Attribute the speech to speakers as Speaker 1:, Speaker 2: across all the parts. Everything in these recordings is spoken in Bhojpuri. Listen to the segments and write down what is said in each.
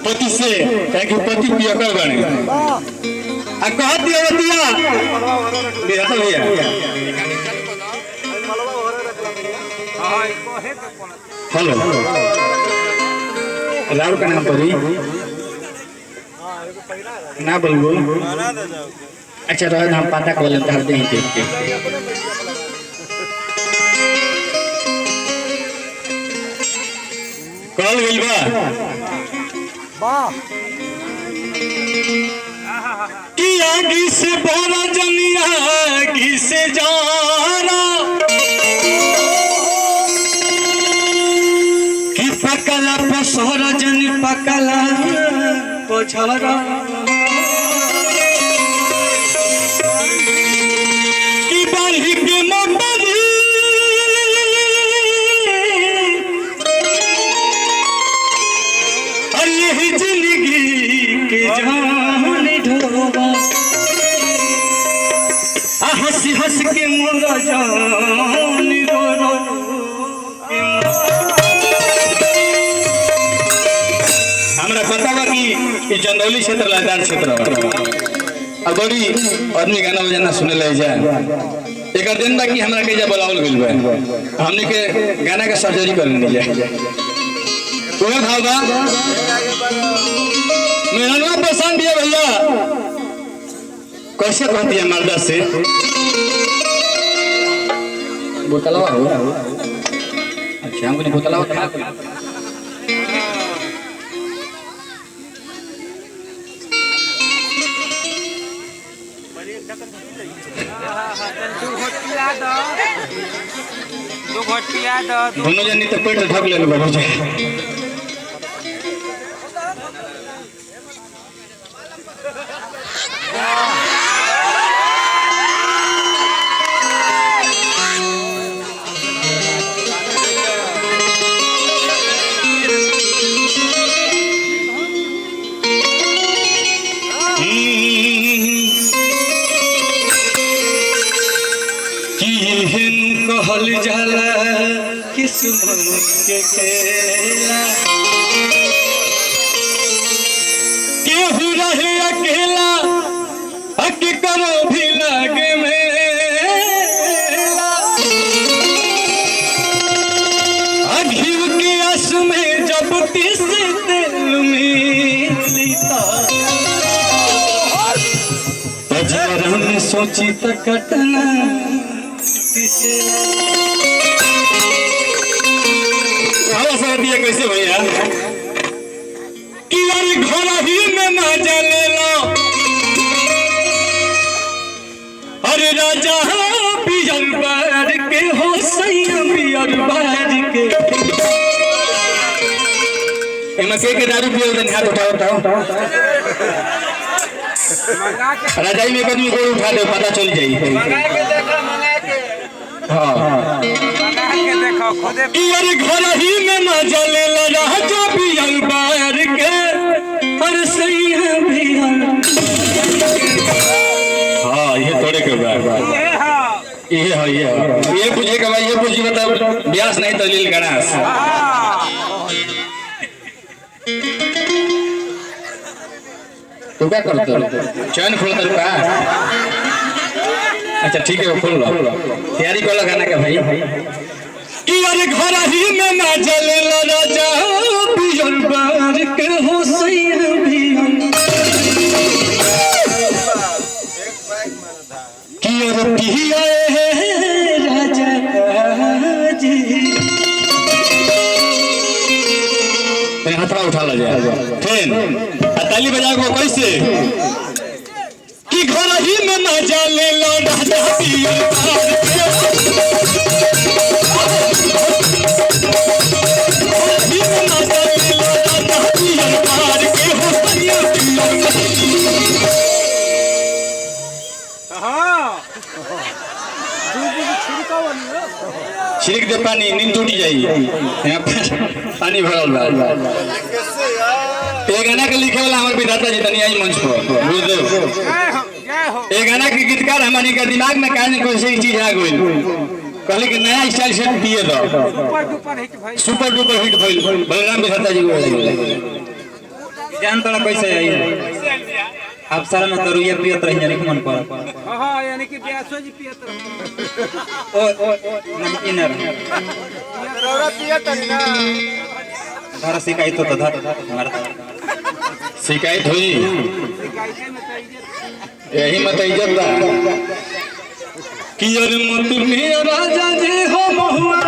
Speaker 1: पति से कहे कि पति पियकर बने आ कह दिया बतिया मेरा तो भैया हेलो राउर का नाम पड़ी ना बोल अच्छा रह हम पता कर लेते हैं देख के कॉल गइल बा कि आगे से बोला जनिया आगे से जाना कि पकला पसोरा जनी पकला पोछरा कि बाली के मोटरी और यही जिंदगी के जान ढोबा हंसी हंस के मोरा जान रो हमरा पता बा कि चंदौली क्षेत्र लदान क्षेत्र अब बड़ी आदमी गाना बजाना सुने ले जाए एक दिन बा कि हमरा के जा बुलावल गइल बा हमने के गाना के सर्जरी कर लेनी जाए कोई भाव बा मेरा नाम पसंद दिया भैया कैसे कहती है मर्दा से बोतलवा हो अच्छा हमको नहीं बोतलवा था दोनों जनी तो पेट ढक ले बाबू जी कहल जाला किस्मत के खेला केहू रहे अकेला हक करो भी लागे मेला घीव के आस में जब तीस तेल मिलता जरा में सोची तो कटना कैसे भैया कि घर ही में मजा ले लो अरे राजा पियर बार के हो सैया पियर बार के के दारू पियल हाथ उठाओ राजाई में कभी कोई उठा दे पता चल जाई हाँ घर ही में मजा ले लो राजा पियल बार के और सैया पियर हाँ ये थोड़े के बार ये पूछे के भाई ये पूछी मतलब ब्यास नहीं तो लील गणास तो क्या करते हो चैन खोलते का अच्छा ठीक है खोल लो तैयारी कर लो गाना का भाई कि अरे घर ही में ना जले लो राजा पियर बार के हो सैया पियर कि अरे पिया राजा जी हाथ उठा लो जाए ट्रेन ताली बजा को कैसे कि घर ही में मजा ले लो राजा पियर बार के छिड़क दे पानी नींद टूट जाई यहाँ पर पानी भरल बा ये गाना के लिखे वाला हमारे विधाता जी तनी आई मंच पर गुरुदेव ये गाना के गीतकार हमारी का दिमाग में काहे कोई सही चीज आ गई कहले कि नया स्टाइल से पिए दो सुपर डुपर हिट भइल बलराम विधाता जी को
Speaker 2: जान तोड़ा कैसे आई आप सारा में तो रुइया पियत रही जाने के मन पर
Speaker 3: हां यानी कि ब्यासो जी पियत रहे
Speaker 2: ओ नमकीन है
Speaker 3: रौरा पियत रही ना
Speaker 2: धारा शिकायत तो धर हमारा
Speaker 1: शिकायत हुई
Speaker 3: शिकायत में तो इज्जत
Speaker 1: यही मत इज्जत बा कि अरे मत में राजा जी हो महुआ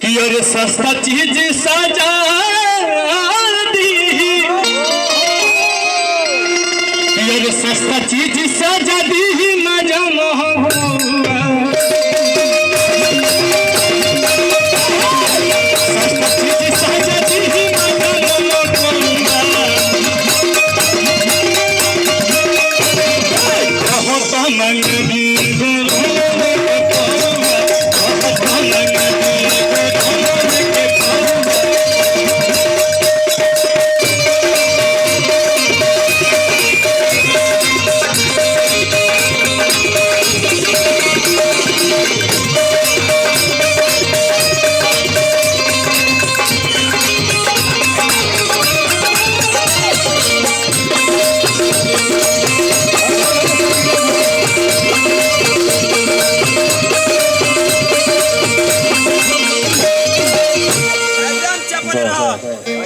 Speaker 1: कि अरे सस्ता चीज सजा दी कि अरे सस्ता चीज सजा दी मजा महबूबा सस्ता चीज सजा दी मजा महबूबा कहो तो मंगनी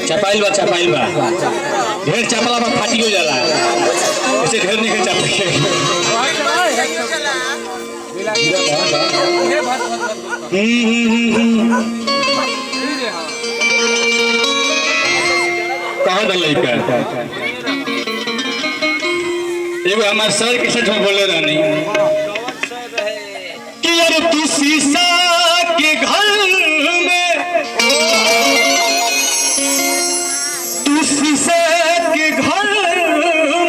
Speaker 1: चपाइल बा ढेर चपला बा फाटी हो जाला ऐसे ढेर नहीं के चपल कहाँ दल लइका एगो हमारे सर के साथ में बोले रहनी कि यार तू शीशा के घर में शीशे के घर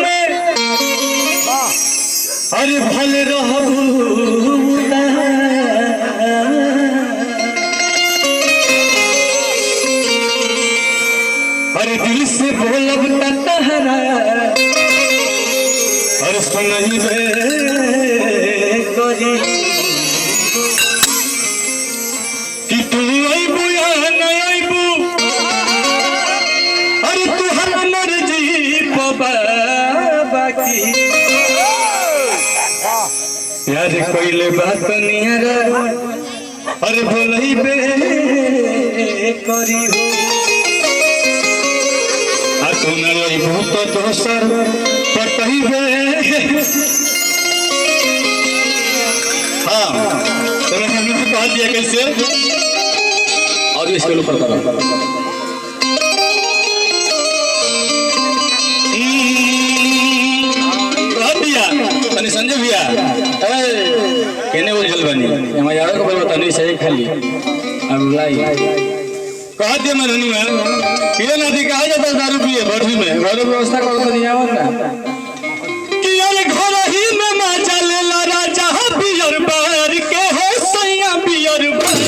Speaker 1: में अरे भले रहबू अरे दिल से बोलब तहरा अरे सुनही बे करी कि तू अइबू या नहीं अइबू अरे तू हमर जी बाकी यार कोइले बात नियर अरे भोलई बे करी हो आ तू न लइबू तो दोसर पटही बे हाँ तो हमने तो कह दिया कैसे और इसके ऊपर करो संजय भैया केने उजल बनी हमारे यार को बता नहीं सही खाली अल्लाह कह दे मैं रनी में किले नदी कहा जाता दारू पिए भरवी में घर व्यवस्था कर तो नहीं आवत ना कि यार घर ही में माचा ले ला राजा बियर बार के हो सैया बियर बार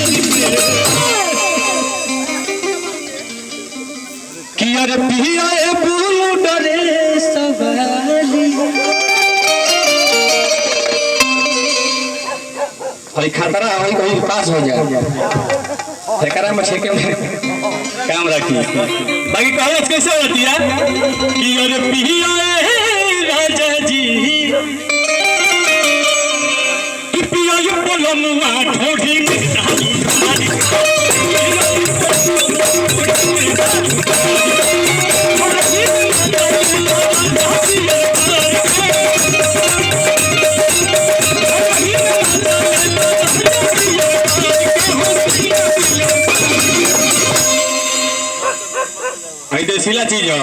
Speaker 1: कि यार पिया ए बुलू डरे सवाली भाई खतरा है कहीं पास हो जाए एकरा में छेके में काम रखी बाकी कहलस कैसे होती है कि अरे पिया राजा जी कि पिया ये बोलमुआ ठोड़ी देसीला चीज है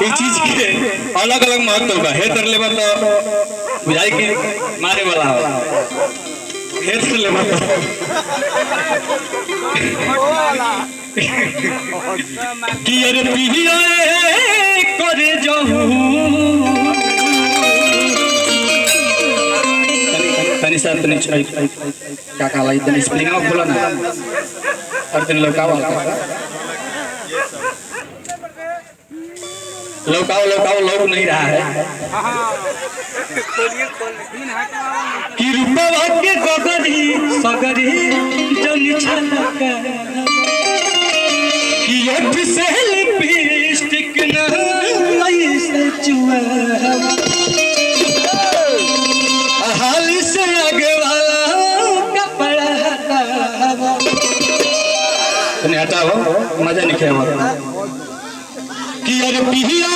Speaker 1: इस चीज के अलग अलग महत्व बा हे तर लेबा तो बुझाई के मारे वाला हो हे तर लेबा तो कि अरे पिया करे जाऊ तनी सा तनी का काला इतनी स्प्रिंग में खोला ना और तनी लौका वाला लौकाओ लौक नहीं रहा है कि रूपवा के गगरी सगरी जनी छलका कि ओठ से लिपस्टिक न ऐसे चुआ हाल से आगे वाला कपड़ा हटावा तने हटाओ मजा नहीं खेवा कि अरे पिया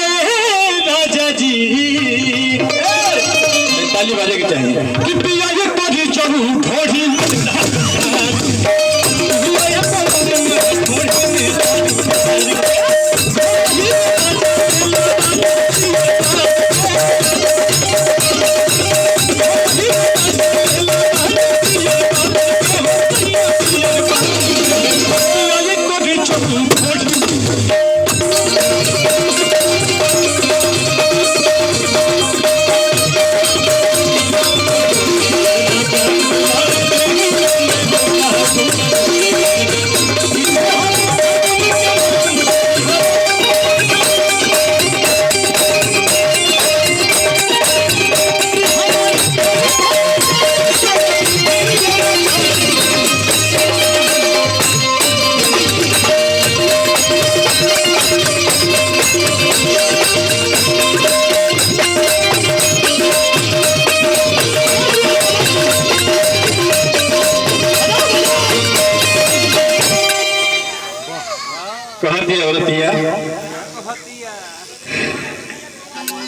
Speaker 1: राजा जी ताली बजे की चाहिए कि पिया ये पदी चलू थोड़ी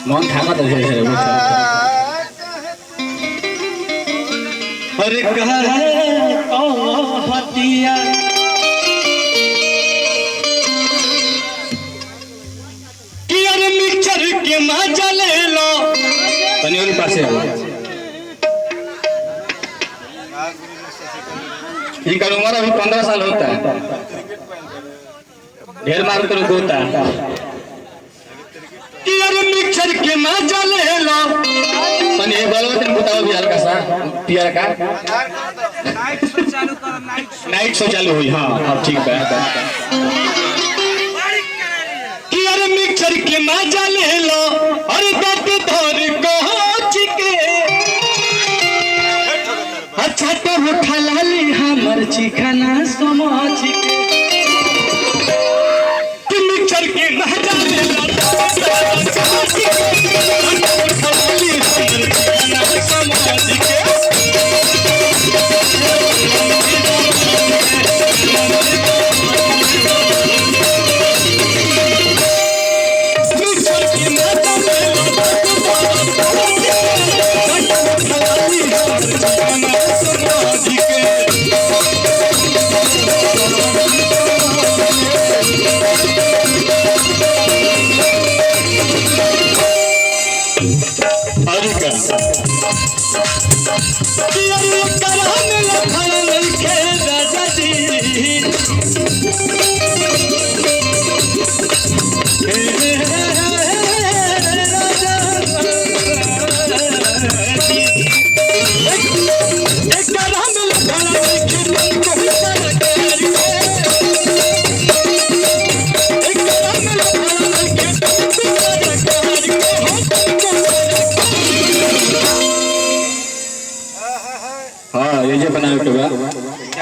Speaker 1: मन खाना तो जैसे अरे कहतिया कि अरे मिक्सर के मजा ले लो तनी वाली पासे इनका उम्र अभी 15 साल होता है ढेर मार तो होता है कि अरे मिक्सर के मजा ले लो तनी एक बार तने बताओ भी हल्का सा पियर का नाइट शो चालू हुई हां अब ठीक है कि अरे मिक्सर के मजा ले लो अरे दर्द धर को चिके अच्छा तो खला ली हमर चिकना समझ के कि मिक्सर के मजा ले लो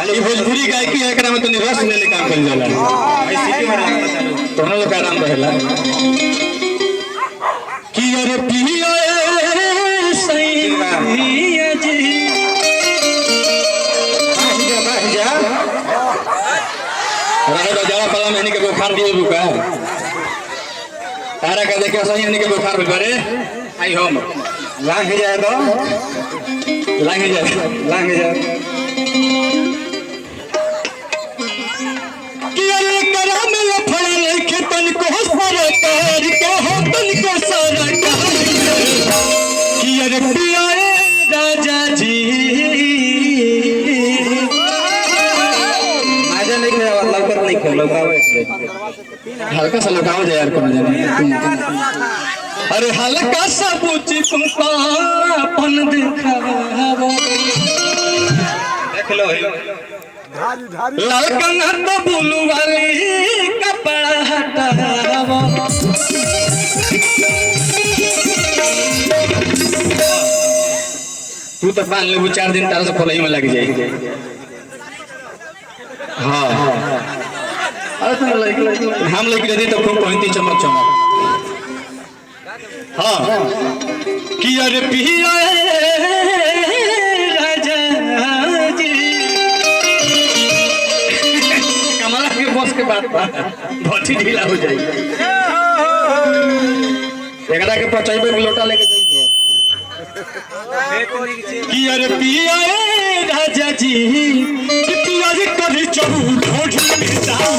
Speaker 1: ये भोजपुरी गायकी है, एकरा में तो रस लेले काम कर जाला।
Speaker 2: भाई सिटी मार लगता चालू
Speaker 1: तो हम लोग का नाम रहेला कि अरे पिया सैया जी
Speaker 2: बाह जा
Speaker 1: रहे तो जरा पला में के बुखार दिए बुका तारा का देखे सही के बुखार भी करे आई हम
Speaker 2: लांग जाए तो
Speaker 1: लांग जाए कि अरे करा में लफड़ा लेके तन को सरकार के हो तन को सरकार कि अरे पिया राजा जी
Speaker 2: आजा नहीं खेला लौकर नहीं खेल लौकावे
Speaker 1: हल्का सा लगाओ जाए यार कौन जाने अरे हल्का सा पूछी तुमको अपन दिखावा
Speaker 2: देख लो
Speaker 1: लड़का न तो बुलू वाली कपड़ा हटावा तू तो बांध ले 4 दिन तारा से खोलाई में लग जाएगी हाँ अरे तुम हम लेके यदि तो खूब पहनती चमक चमक हाँ कि अरे पिया राजा जी कमला के बस के बात बहुत ही ढीला हो जाएगी एकरा के पचाइबे लोटा लेके जाइए कि अरे पिया राजा जी कि पिया जी कभी चढ़ू ढोढ़ी में जाऊं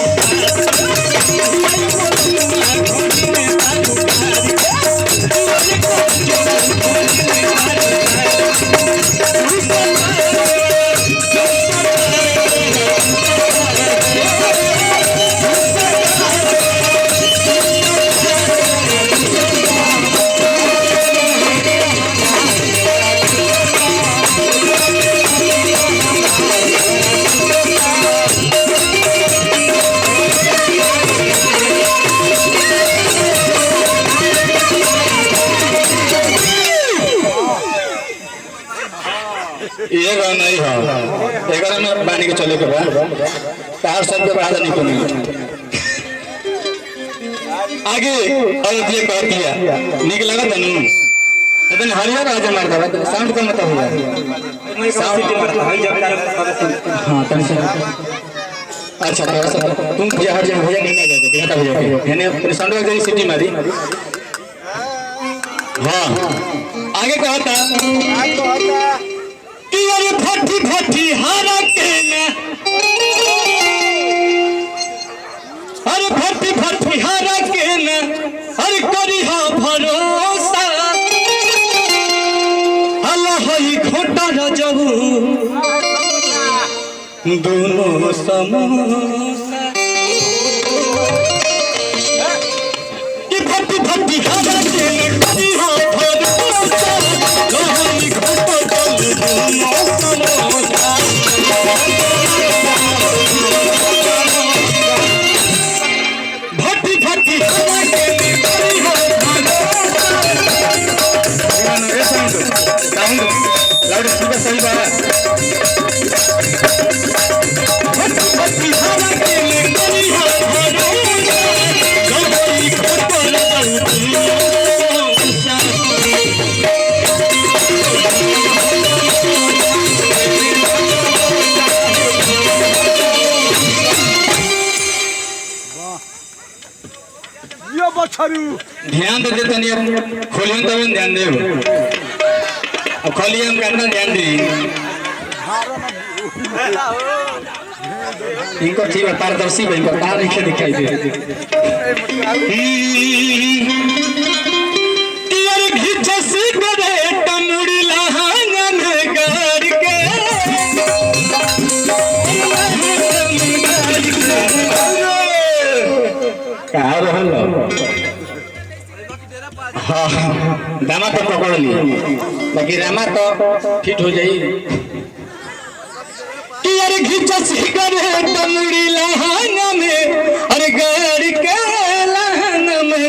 Speaker 1: ये गाँव नहीं है एक में बानी के चले के बाद 400 रुपये बढ़ा नहीं पड़ेगा आगे और ये कह दिया निक लगा तनु इतने हरियर राजा मार दवा साउंड का मत हो यार
Speaker 2: सिटी मारता है जब तारा
Speaker 1: हां तनी से अच्छा थोड़ा सा तुम भैया हट जा भैया नहीं जाओगे बेटा भैया यानी अपने साउंड का सिटी मारी हां आगे कहता कि अरे फटी फटी हारा के ना अरे फटी फटी हारा के ना अरे करी हा भरोसा अल्लाह ही खोटा रजबू दोनों समोसा कि फटी फटी हारा के ना करी हा भरोसा अल्लाह ही खोटा भट्टी भट्टी लाउड स्पीकर सही बात भट्टी भट्टी हवा के लिए करी है ध्यान दे देते नहीं खोलिए तो ध्यान दे अब खोलिए हम कहना ध्यान दी इनको ठीक है पारदर्शी भाई को तार लिखे दिखाई दे यार घिच सिगरेट मुड़ी लहांगा में गाड़ के का रहल हाँ दामा तो पकड़ लिए बाकी रामा तो फिट हो जाई कि अरे घिचा सिगरेट मुड़ी लहांगा में अरे गाड़ के लहांगा में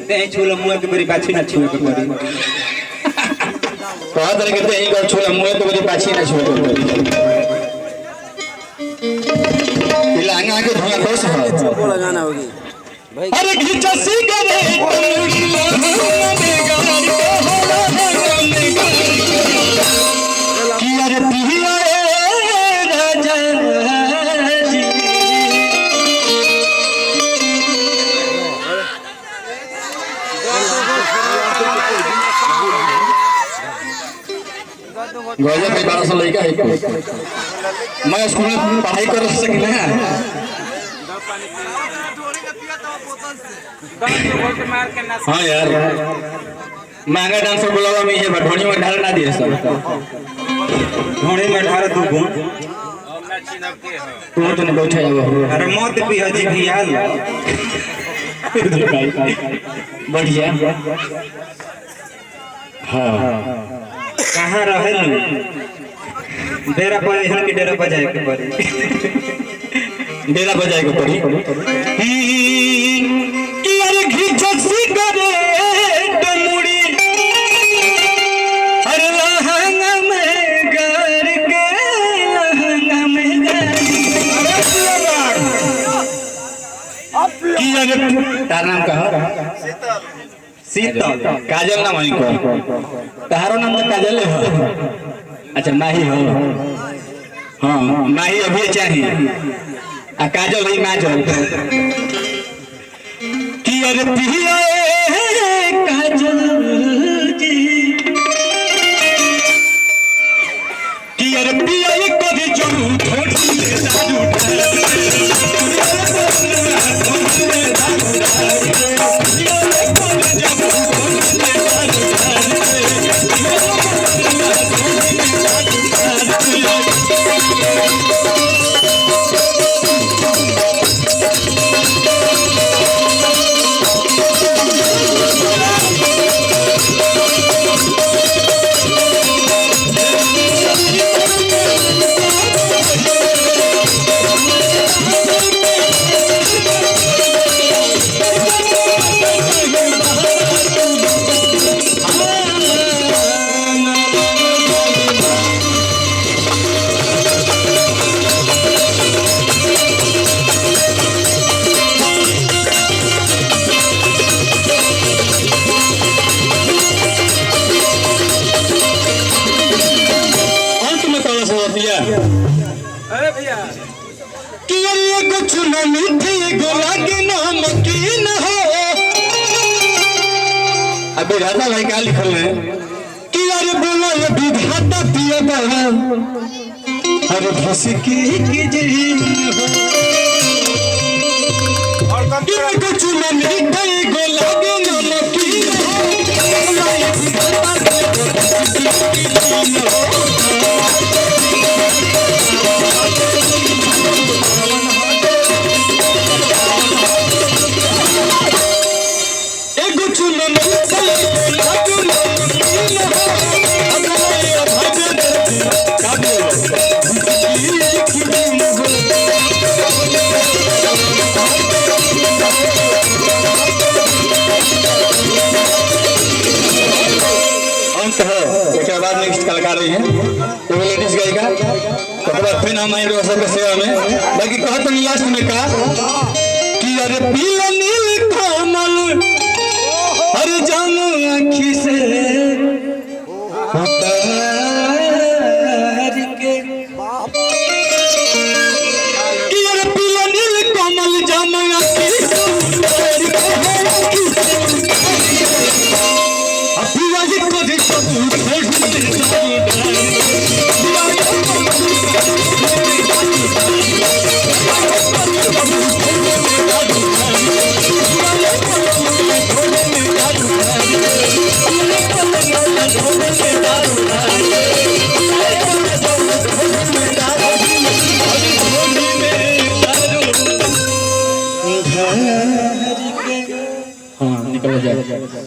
Speaker 2: दे छूलो मुंह के बड़ी बाछी ना छुए के पड़ी
Speaker 1: कहा तरह कहते हैं इनका छोला मुँह तो मेरे पाछी ना छोड़ इलांगा के धोना दोष है
Speaker 3: बोला गाना होगी भाई
Speaker 1: अरे घिचा सिगरेट कि अरे पिया राजा जी गौजा में 1200 लड़का है मैं स्कूल में पढ़ाई कर सकी ना हाँ यार महंगा डांसर बुलावा में ये ढोनी में ढाल ना दिए सब
Speaker 2: ढोणी में ढार तू गुण
Speaker 1: तू तो न बैठा जाओ
Speaker 2: अरे मौत भी हजी भी हाल
Speaker 1: बढ़िया हाँ
Speaker 2: कहाँ रहे डेरा पर यहाँ के डेरा पर जाए के पड़ी
Speaker 1: डेरा बजाए को पड़ी कि अरे घिचा सिगरेट मुड़ी अरे लहंगा में गार के लहंगा में गार कि अरे तार नाम का शीतल काजल नाम है को तारो नाम तो काजल है अच्छा माही हो हाँ माही अभी चाहिए आ काजल है माजल कि अरे पिया काजल जी कि अरे पिया को भी जरू थोड़ी से दारू
Speaker 3: अरे भैया
Speaker 1: कि ये कुछ न मीठी गोला के नमकीन हो अभी राजा भाई क्या लिखल है कि अरे बोला ये विधाता पिया अरे फसकी की जीन हो
Speaker 3: और कम
Speaker 1: कि ये कुछ न मीठी गोला के नमकीन हो ये विधाता बाद नेक्स्ट कलाकार है वो लेडीज गायिका तो बाद फिर हम आए सबके सेवा में बाकी कहत नहीं लास्ट में का कि अरे पीला नील कमल अरे जाम आँखी से उतार के कि अरे पीला नील कमल जाम आँखी से उतार के
Speaker 4: Thank you.